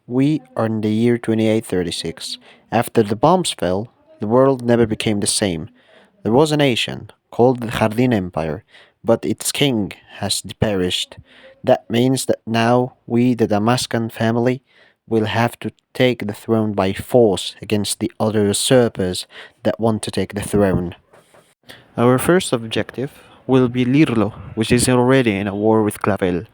We are in the year 2836. After the bombs fell, the world never became the same. There was a nation called the Jardin Empire, but its king has perished. That means that now we, the Damascan family, will have to take the throne by force against the other usurpers that want to take the throne. Our first objective will be Lirlo, which is already in a war with Clavel.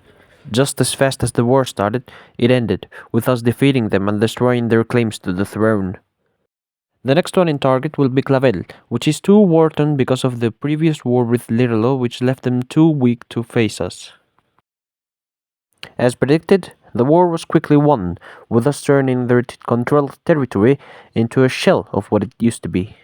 Just as fast as the war started, it ended, with us defeating them and destroying their claims to the throne. The next one in target will be Clavel, which is too war-torn because of the previous war with Lirlo, which left them too weak to face us. As predicted, the war was quickly won, with us turning their controlled territory into a shell of what it used to be.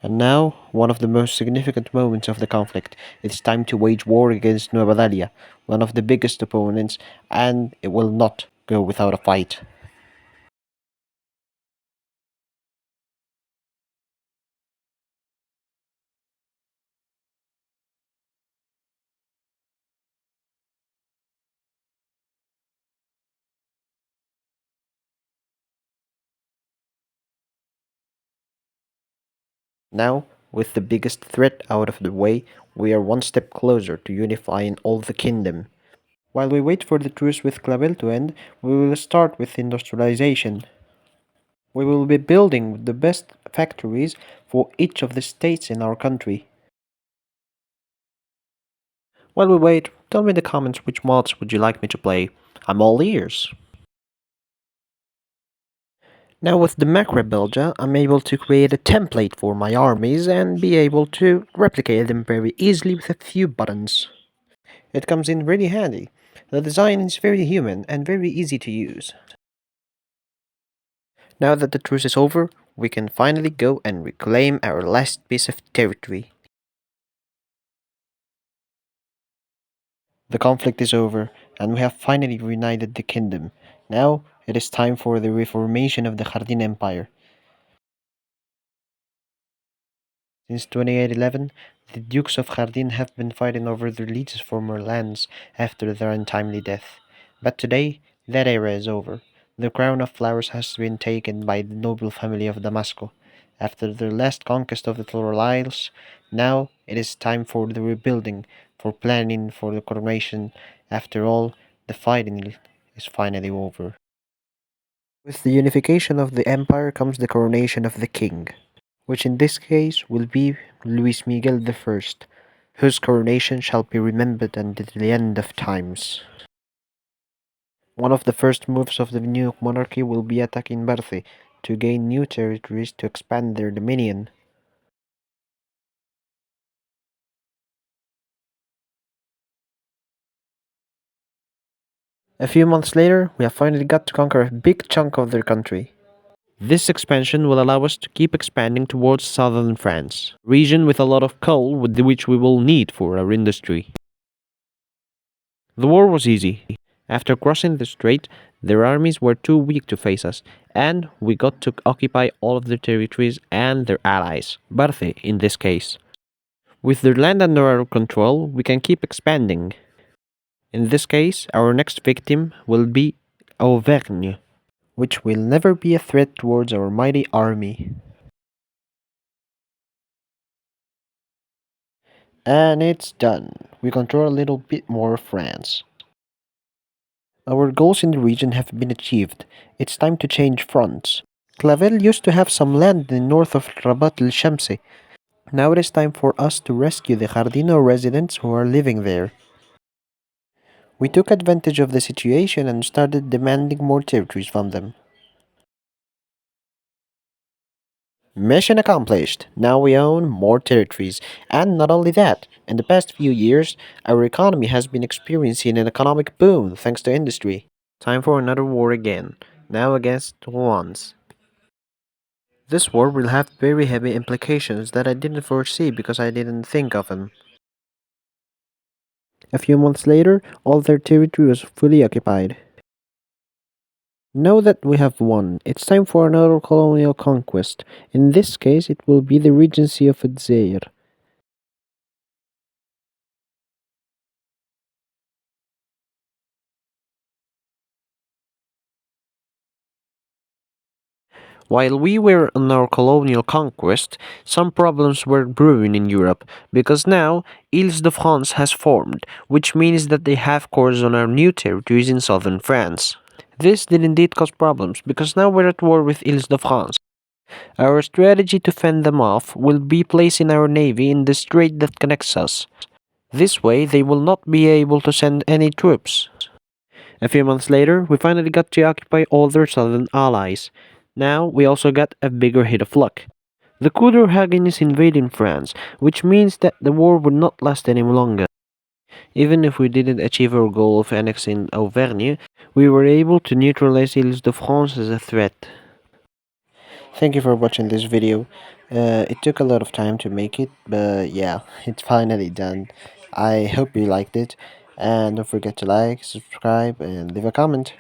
And now, one of the most significant moments of the conflict. It's time to wage war against Nueva Dalia, one of the biggest opponents, and it will not go without a fight. Now, with the biggest threat out of the way, we are one step closer to unifying all the kingdom. While we wait for the truce with Clavel to end, we will start with industrialization. We will be building the best factories for each of the states in our country. While we wait, tell me in the comments which mods would you like me to play. I'm all ears. Now with the macro builder, I'm able to create a template for my armies and be able to replicate them very easily with a few buttons. It comes in really handy. The design is very human and very easy to use. Now that the truce is over, we can finally go and reclaim our last piece of territory. The conflict is over, and we have finally reunited the kingdom. Now it is time for the reformation of the Jardin Empire. Since 2811, the Dukes of Jardin have been fighting over their liege's former lands after their untimely death. But today, that era is over. The crown of flowers has been taken by the noble family of Damasco. After their last conquest of the Floral Isles, now it is time for the rebuilding, for planning for the coronation. After all, the fighting is finally over. With the unification of the empire comes the coronation of the king, which in this case will be Luis Miguel I, whose coronation shall be remembered until the end of times. One of the first moves of the new monarchy will be attacking Barce to gain new territories to expand their dominion. A few months later, we have finally got to conquer a big chunk of their country. This expansion will allow us to keep expanding towards southern France, a region with a lot of coal which we will need for our industry. The war was easy. After crossing the strait, their armies were too weak to face us, and we got to occupy all of their territories and their allies, Barthe in this case. With their land under our control, we can keep expanding. In this case, our next victim will be Auvergne, which will never be a threat towards our mighty army. And it's done. We control a little bit more of France. Our goals in the region have been achieved. It's time to change fronts. Clavel used to have some land in the north of Rabat el Shamsi. Now it is time for us to rescue the Jardino residents who are living there. We took advantage of the situation and started demanding more territories from them. Mission accomplished! Now we own more territories. And not only that, in the past few years, our economy has been experiencing an economic boom thanks to industry. Time for another war again, now against Rouen. This war will have very heavy implications that I didn't foresee because I didn't think of them. A few months later, all their territory was fully occupied. Now that we have won, it's time for another colonial conquest. In this case, it will be the Regency of Zaire. While we were on our colonial conquest, some problems were brewing in Europe because now Îles de France has formed, which means that they have cores on our new territories in southern France. This did indeed cause problems because now we're at war with Îles de France. Our strategy to fend them off will be placing our navy in the strait that connects us. This way, they will not be able to send any troops. A few months later, we finally got to occupy all their southern allies. Now, we also got a bigger hit of luck. The Kudurhagen is invading France, which means that the war would not last any longer. Even if we didn't achieve our goal of annexing Auvergne, we were able to neutralize Îles de France as a threat. Thank you for watching this video. It took a lot of time to make it, but yeah, it's finally done. I hope you liked it, and don't forget to like, subscribe, and leave a comment.